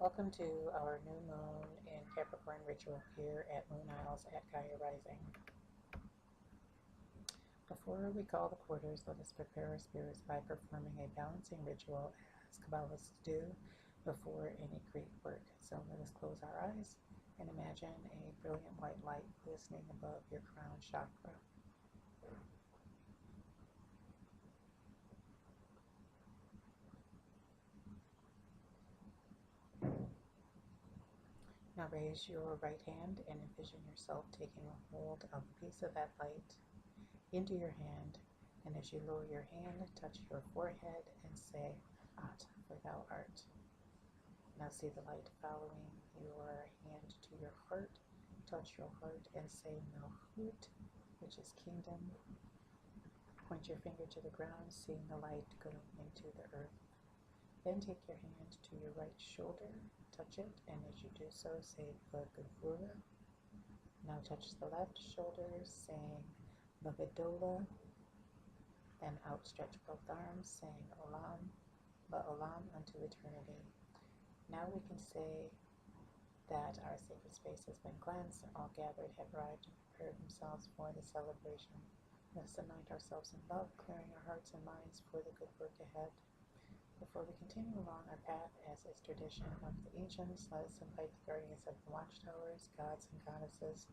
Welcome to our new moon in Capricorn ritual here at Moon Isles at Gaia Rising. Before we call the quarters, let us prepare our spirits by performing a balancing ritual as Kabbalists do before any great work. So let us close our eyes and imagine a brilliant white light glistening above your crown chakra. Now raise your right hand and envision yourself taking a hold of a piece of that light into your hand, and as you lower your hand, touch your forehead and say, At, for thou art. Now see the light following your hand to your heart. Touch your heart and say Malchut, which is kingdom. Point your finger to the ground, seeing the light go into the earth. Then take your hand to your right shoulder, touch it, and as you do so, say Vagavura. Now touch the left shoulder, saying Vagadola, and outstretch both arms, saying Olam, Ba'olam unto eternity. Now we can say that our sacred space has been cleansed, and all gathered have arrived and prepared themselves for the celebration. Let us anoint ourselves in love, clearing our hearts and minds for the good work ahead. Before we continue along our path, as is tradition of the ancients, let us invite the guardians of the watchtowers, gods and goddesses,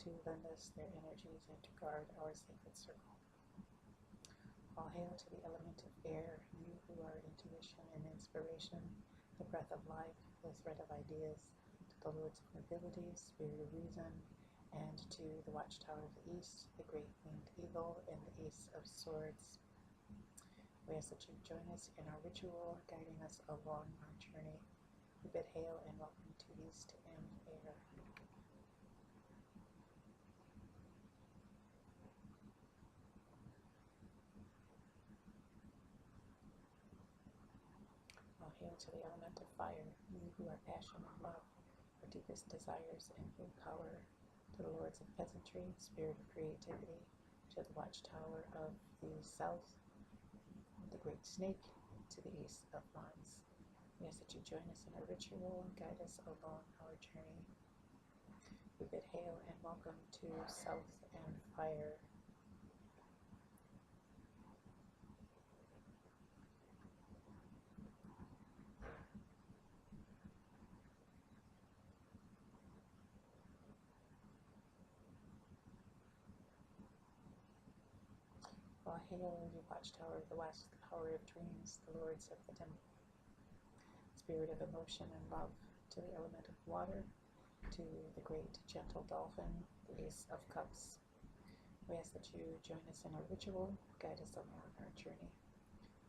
to lend us their energies and to guard our sacred circle. All hail to the element of air, you who are intuition and inspiration, the breath of life, the thread of ideas, to the lords of nobility, spirit of reason, and to the watchtower of the east, the great winged eagle, and the ace of swords. We ask that you join us in our ritual, guiding us along our journey. We bid hail and welcome to East and Air. All hail to the element of fire, you who are passion and love, our deepest desires and full power, to the lords of peasantry, spirit of creativity, to the watchtower of the south, the great snake, to the east of Mons. We ask that you join us in our ritual and guide us along our journey. We bid hail and welcome to South and Fire. All hail, you watchtower of the west, the power of dreams, the lords of the temple, spirit of emotion and love, to the element of water, to the great gentle dolphin, the ace of cups. We ask that you join us in our ritual, guide us along our journey.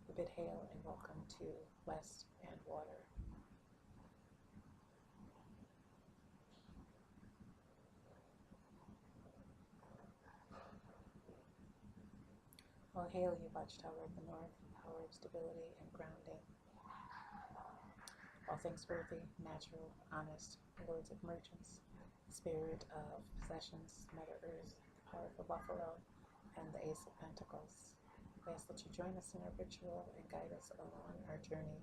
We bid hail and welcome to West and Water. All hail, you watchtower of the north, power of stability and grounding. All things worthy, natural, honest, lords of merchants, spirit of possessions, Mother Earth, the powerful buffalo, and the ace of pentacles. We ask that you join us in our ritual and guide us along our journey.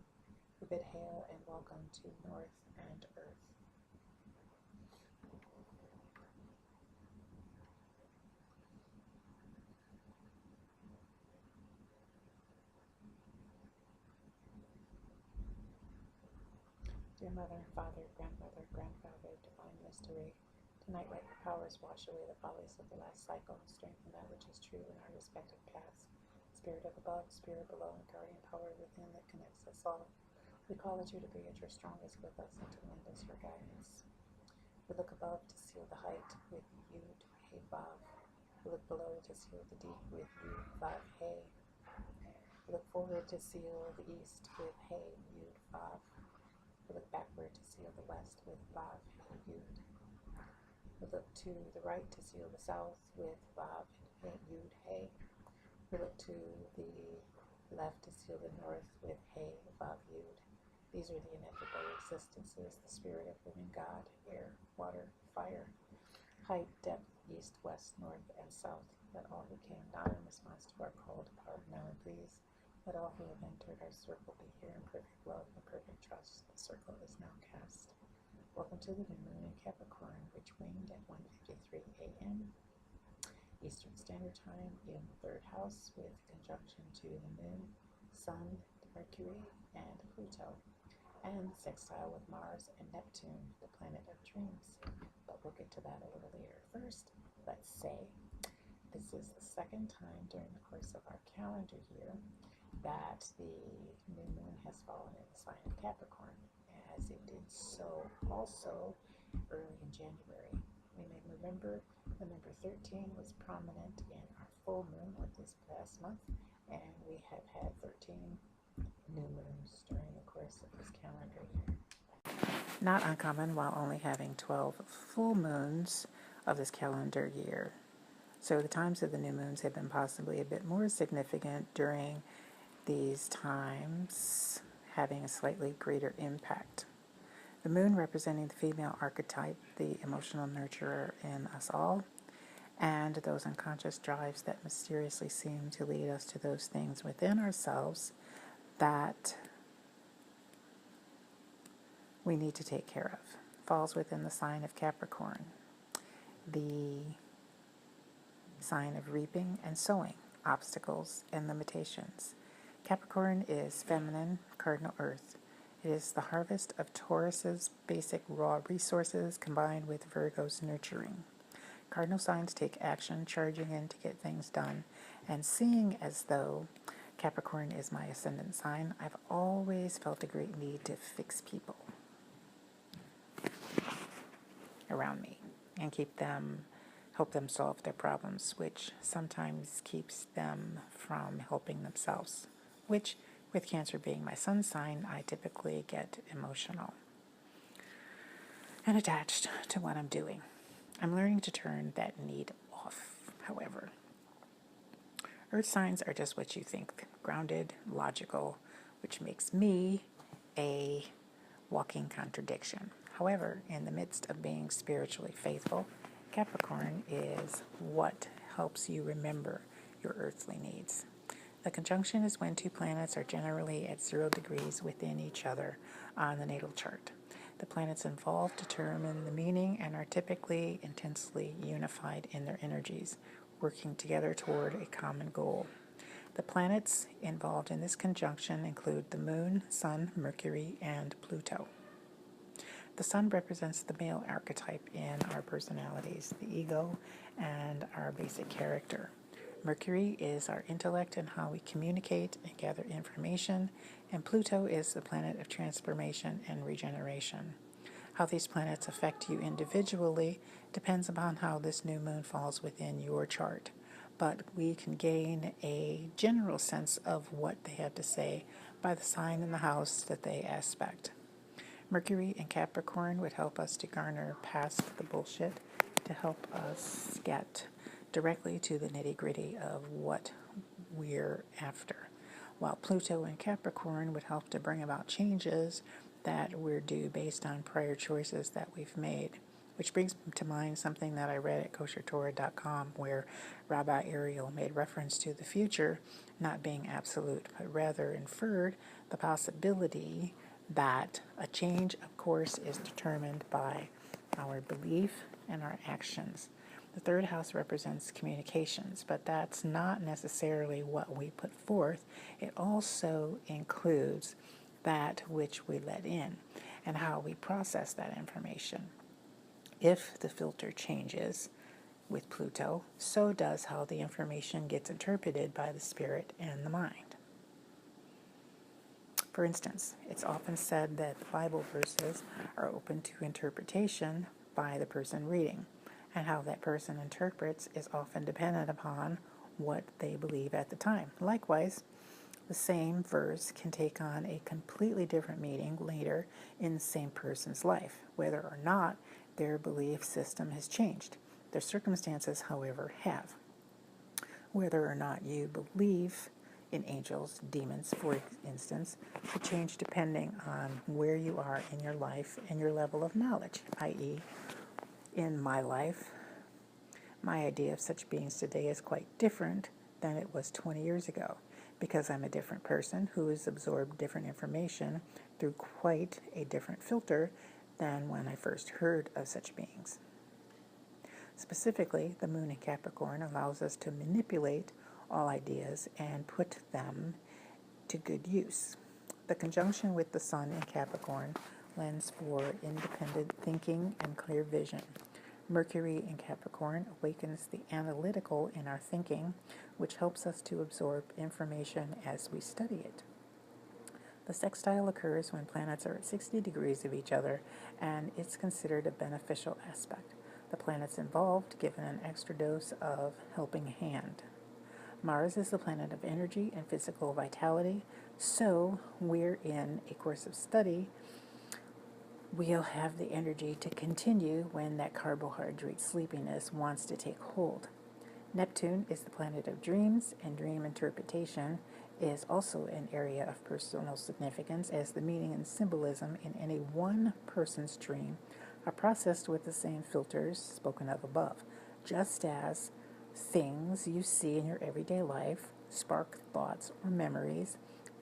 We bid hail and welcome to North and Earth. Dear Mother, Father, Grandmother, Grandfather, Divine Mystery, tonight let your powers wash away the follies of the last cycle and strengthen that which is true in our respective paths. Spirit of above, spirit below, and guardian power within that connects us all. We call at you to be at your strongest with us and to lend us your guidance. We look above to seal the height with Yud, He, Vav. We look below to seal the deep with Yud, Vav, He. We look forward to seal the east with He, Yud, Vav. We look backward to seal the west with Vav, He, Yud. We look to the right to seal the south with Vav, He, Yud, He. We look to the left to seal the north with He, Vav, Yud. These are the ineffable existences, the spirit of living God, air, water, fire, height, depth, east, west, north, and south. Let all who came not in response to our call depart now, and please let all who have entered our circle be here in perfect love and perfect trust. The circle is now cast. Welcome to the new moon in Capricorn, which waned at 1:53 a.m. Eastern Standard Time in the third house with conjunction to the moon, sun, Mercury, and Pluto, and sextile with Mars and Neptune, the planet of dreams. But we'll get to that a little later. First, let's say this is the second time during the course of our calendar year that the new moon has fallen in the sign of Capricorn, as it did so also early in January. We may remember the number 13 was prominent in our full moon of this past month, and we have had 13 new moons during the course of this calendar year. Not uncommon while only having 12 full moons of this calendar year. So the times of the new moons have been possibly a bit more significant during these times, having a slightly greater impact. The moon representing the female archetype, the emotional nurturer in us all, and those unconscious drives that mysteriously seem to lead us to those things within ourselves that we need to take care of, falls within the sign of Capricorn, the sign of reaping and sowing, obstacles and limitations. Capricorn is feminine, cardinal earth. It is the harvest of Taurus's basic raw resources combined with Virgo's nurturing. Cardinal signs take action, charging in to get things done, and seeing as though Capricorn is my ascendant sign, I've always felt a great need to fix people around me and help them solve their problems, which sometimes keeps them from helping themselves, which, with Cancer being my sun sign, I typically get emotional and attached to what I'm doing. I'm learning to turn that need off, however. Earth signs are just what you think, grounded, logical, which makes me a walking contradiction. However, in the midst of being spiritually faithful, Capricorn is what helps you remember your earthly needs. The conjunction is when two planets are generally at 0 degrees within each other on the natal chart. The planets involved determine the meaning and are typically intensely unified in their energies, working together toward a common goal. The planets involved in this conjunction include the Moon, Sun, Mercury, and Pluto. The Sun represents the male archetype in our personalities, the ego, and our basic character. Mercury is our intellect and how we communicate and gather information, and Pluto is the planet of transformation and regeneration. How these planets affect you individually depends upon how this new moon falls within your chart, but we can gain a general sense of what they have to say by the sign in the house that they aspect. Mercury and Capricorn would help us to garner past the bullshit to help us get directly to the nitty-gritty of what we're after, while Pluto and Capricorn would help to bring about changes that we're due based on prior choices that we've made, which brings to mind something that I read at koshertorah.com, where Rabbi Ariel made reference to the future not being absolute, but rather inferred the possibility that a change of course is determined by our belief and our actions. The third house represents communications, but that's not necessarily what we put forth. It also includes that which we let in and how we process that information. If the filter changes with Pluto, so does how the information gets interpreted by the spirit and the mind. For instance, it's often said that the Bible verses are open to interpretation by the person reading, and how that person interprets is often dependent upon what they believe at the time. Likewise, the same verse can take on a completely different meaning later in the same person's life, whether or not their belief system has changed. Their circumstances, however, have. Whether or not you believe in angels, demons, for instance, could change depending on where you are in your life and your level of knowledge, i.e., in my life, my idea of such beings today is quite different than it was 20 years ago, because I'm a different person who has absorbed different information through quite a different filter than when I first heard of such beings. Specifically, the moon in Capricorn allows us to manipulate all ideas and put them to good use. The conjunction with the sun in Capricorn lends for independent thinking and clear vision. Mercury in Capricorn awakens the analytical in our thinking, which helps us to absorb information as we study it. The sextile occurs when planets are at 60 degrees of each other, and it's considered a beneficial aspect. The planets involved give an extra dose of helping hand. Mars is the planet of energy and physical vitality, so we're in a course of study. We'll have the energy to continue when that carbohydrate sleepiness wants to take hold. Neptune is the planet of dreams, and dream interpretation is also an area of personal significance, as the meaning and symbolism in any one person's dream are processed with the same filters spoken of above, just as things you see in your everyday life spark thoughts or memories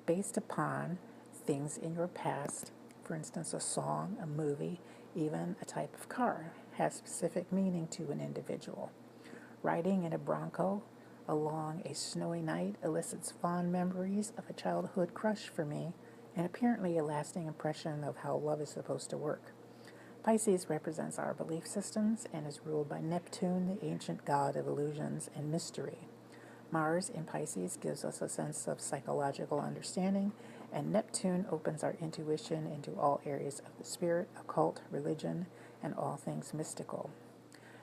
based upon things in your past. For instance, a song, a movie, even a type of car has specific meaning to an individual. Riding in a Bronco along a snowy night elicits fond memories of a childhood crush for me, and apparently a lasting impression of how love is supposed to work. Pisces represents our belief systems and is ruled by Neptune, the ancient god of illusions and mystery. Mars in Pisces gives us a sense of psychological understanding, and Neptune opens our intuition into all areas of the spirit, occult, religion, and all things mystical.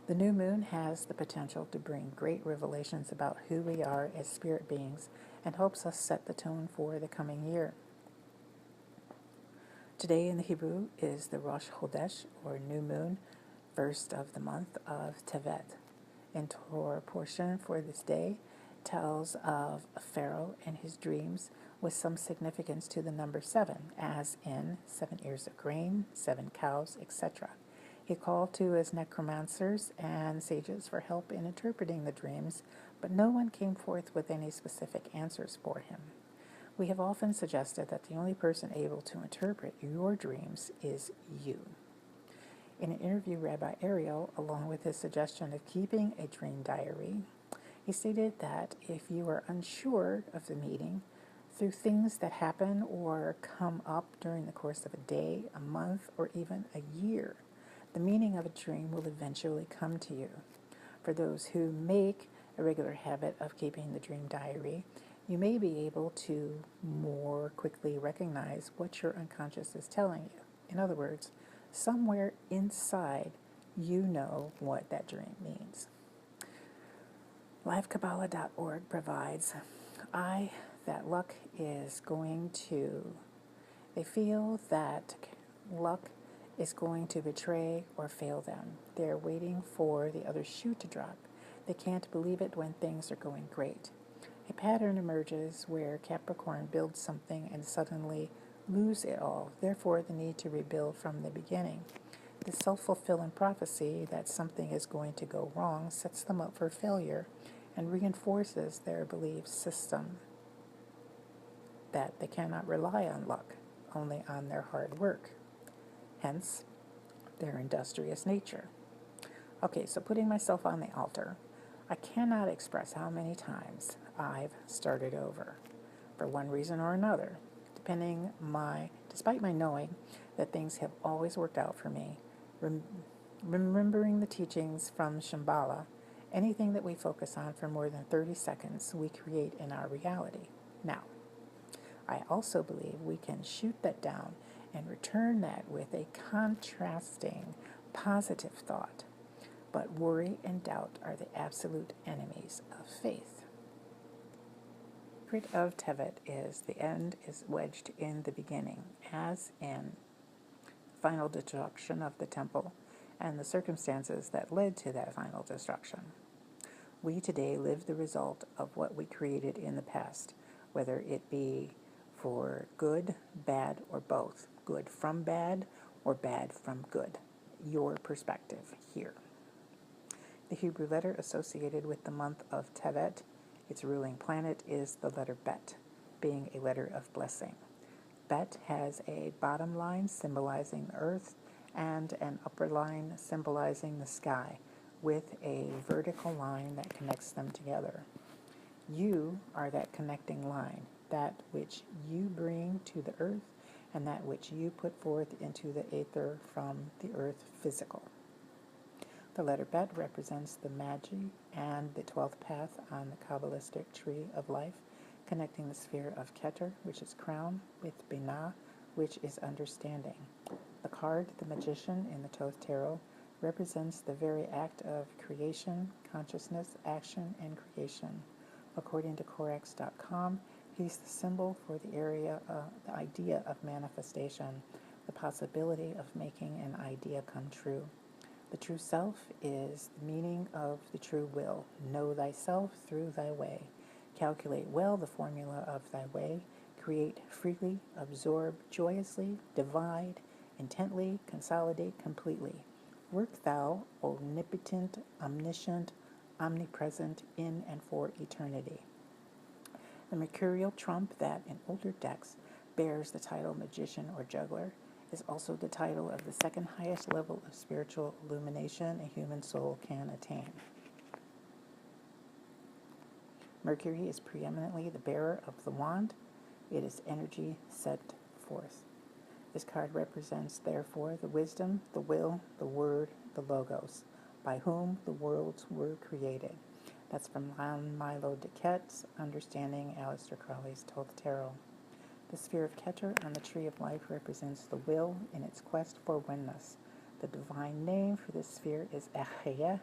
The new moon has the potential to bring great revelations about who we are as spirit beings and helps us set the tone for the coming year. Today in the Hebrew is the Rosh Chodesh, or new moon, first of the month of Tevet. And Torah portion for this day tells of a pharaoh and his dreams with some significance to the number 7, as in 7 ears of grain, 7 cows, etc. He called to his necromancers and sages for help in interpreting the dreams, but no one came forth with any specific answers for him. We have often suggested that the only person able to interpret your dreams is you. In an interview, Rabbi Ariel, along with his suggestion of keeping a dream diary, he stated that if you are unsure of the meaning, through things that happen or come up during the course of a day, a month, or even a year, the meaning of a dream will eventually come to you. For those who make a regular habit of keeping the dream diary, you may be able to more quickly recognize what your unconscious is telling you. In other words, somewhere inside, you know what that dream means. LiveKabbalah.org provides, they feel that luck is going to betray or fail them. They're waiting for the other shoe to drop. They can't believe it when things are going great. A pattern emerges where Capricorn builds something and suddenly lose it all, therefore the need to rebuild from the beginning. The self-fulfilling prophecy that something is going to go wrong sets them up for failure and reinforces their belief system that they cannot rely on luck, only on their hard work. Hence, their industrious nature. Okay, so putting myself on the altar, I cannot express how many times I've started over, for one reason or another, despite my knowing that things have always worked out for me. Remembering the teachings from Shambhala, anything that we focus on for more than 30 seconds, we create in our reality. Now, I also believe we can shoot that down and return that with a contrasting, positive thought. But worry and doubt are the absolute enemies of faith. The secret of Tevet is the end is wedged in the beginning, as in final destruction of the temple and the circumstances that led to that final destruction. We today live the result of what we created in the past, whether it be for good, bad, or both. Good from bad or bad from good. Your perspective here. The Hebrew letter associated with the month of Tevet, its ruling planet, is the letter Bet, being a letter of blessing. Bet has a bottom line symbolizing earth and an upper line symbolizing the sky, with a vertical line that connects them together. You are that connecting line, that which you bring to the earth and that which you put forth into the aether from the earth physical. The letter Bet represents the Magi and the 12th path on the Kabbalistic tree of life, connecting the sphere of Keter, which is crown, with Binah, which is understanding. The card, the Magician, in the Thoth Tarot, represents the very act of creation, consciousness, action, and creation. According to Corex.com, he's the symbol for the idea of manifestation, the possibility of making an idea come true. The true self is the meaning of the true will. Know thyself through thy way. Calculate well the formula of thy way. Create freely, absorb joyously, divide intently, consolidate completely. Work thou, omnipotent, omniscient, omnipresent, in and for eternity. The mercurial trump that in older decks bears the title magician or juggler is also the title of the second highest level of spiritual illumination a human soul can attain. Mercury is preeminently the bearer of the wand. It is energy set forth. This card represents, therefore, the wisdom, the will, the word, the logos, by whom the worlds were created. That's from Milo DeQuette's Understanding Aleister Crowley's Thoth Tarot. The sphere of Keter on the Tree of Life represents the will in its quest for oneness. The divine name for this sphere is Echeyeh,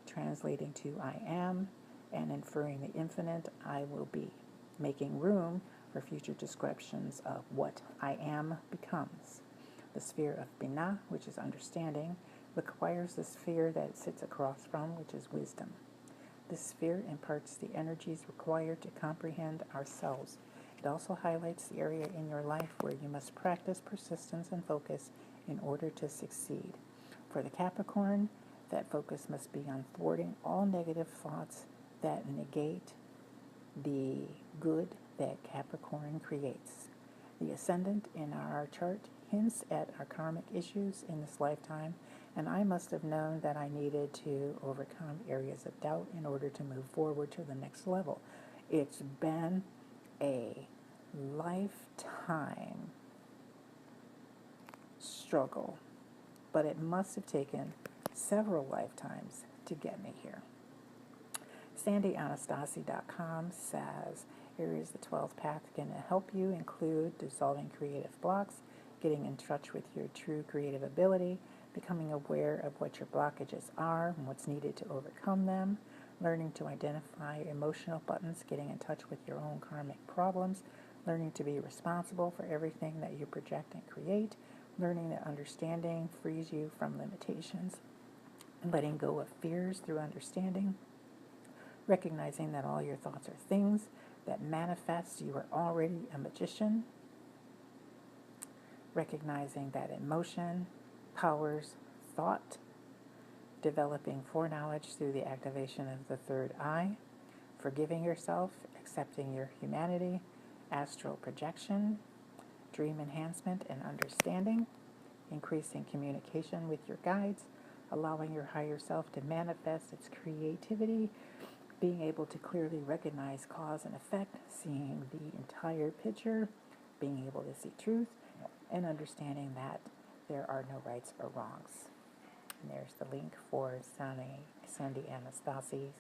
translating to I am, and inferring the infinite I will be, making room for future descriptions of what I am becomes. The sphere of Binah, which is understanding, requires the sphere that it sits across from, which is wisdom. This sphere imparts the energies required to comprehend ourselves. It also highlights the area in your life where you must practice persistence and focus in order to succeed. For the Capricorn, that focus must be on thwarting all negative thoughts that negate the good that Capricorn creates. The ascendant in our chart hints at our karmic issues in this lifetime, and I must have known that I needed to overcome areas of doubt in order to move forward to the next level. It's been a lifetime struggle, but it must have taken several lifetimes to get me here. SandyAnastasi.com says, Aries, the 12th path, can help you include dissolving creative blocks, getting in touch with your true creative ability, becoming aware of what your blockages are and what's needed to overcome them, learning to identify emotional buttons, getting in touch with your own karmic problems, learning to be responsible for everything that you project and create, learning that understanding frees you from limitations, letting go of fears through understanding, recognizing that all your thoughts are things that manifest. You are already a magician, recognizing that emotion powers thought, developing foreknowledge through the activation of the third eye, forgiving yourself, accepting your humanity, astral projection, dream enhancement and understanding, increasing communication with your guides, allowing your higher self to manifest its creativity, being able to clearly recognize cause and effect, seeing the entire picture, being able to see truth, and understanding that there are no rights or wrongs. And there's the link for Sandy Anastasi's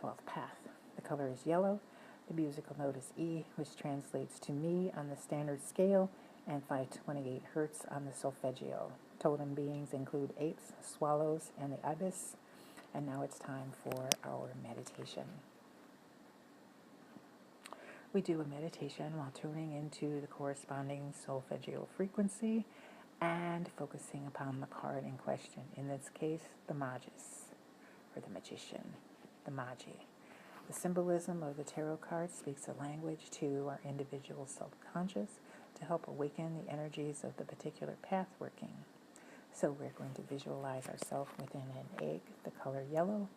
12th path. The color is yellow. The musical note is E, which translates to me on the standard scale, and 528 hertz on the solfeggio. Totem beings include apes, swallows, and the ibis. And now it's time for our meditation. We do a meditation while tuning into the corresponding solfeggio frequency and focusing upon the card in question. In this case, the Magus, or the Magician, the Magi. The symbolism of the tarot card speaks a language to our individual subconscious to help awaken the energies of the particular path working. So we're going to visualize ourselves within an egg, the color yellow.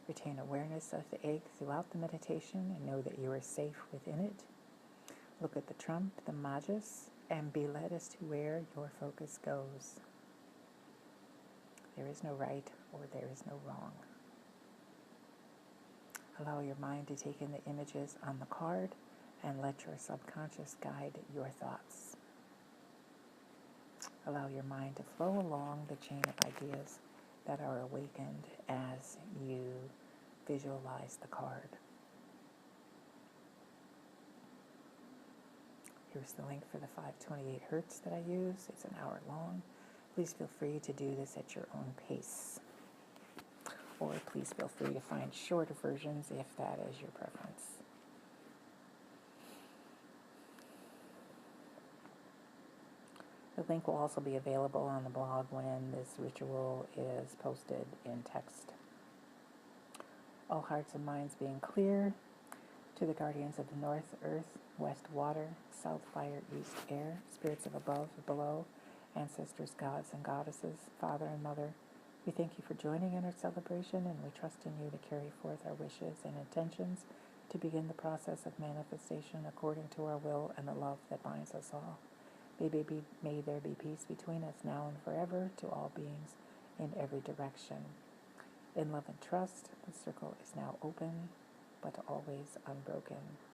Retain awareness of the egg throughout the meditation and know that you are safe within it. Look at the trump, the Magus. and be led as to where your focus goes. There is no right or there is no wrong. Allow your mind to take in the images on the card and let your subconscious guide your thoughts. Allow your mind to flow along the chain of ideas that are awakened as you visualize the card. Here's the link for the 528 Hertz that I use. It's an hour long. Please feel free to do this at your own pace. Or please feel free to find shorter versions if that is your preference. The link will also be available on the blog when this ritual is posted in text. All hearts and minds being clear, to the guardians of the north, earth, west, water, south, fire, east, air, spirits of above, below, ancestors, gods and goddesses, father and mother, we thank you for joining in our celebration, and we trust in you to carry forth our wishes and intentions to begin the process of manifestation according to our will and the love that binds us all. May there be peace between us now and forever to all beings in every direction. In love and trust, the circle is now open, but always unbroken.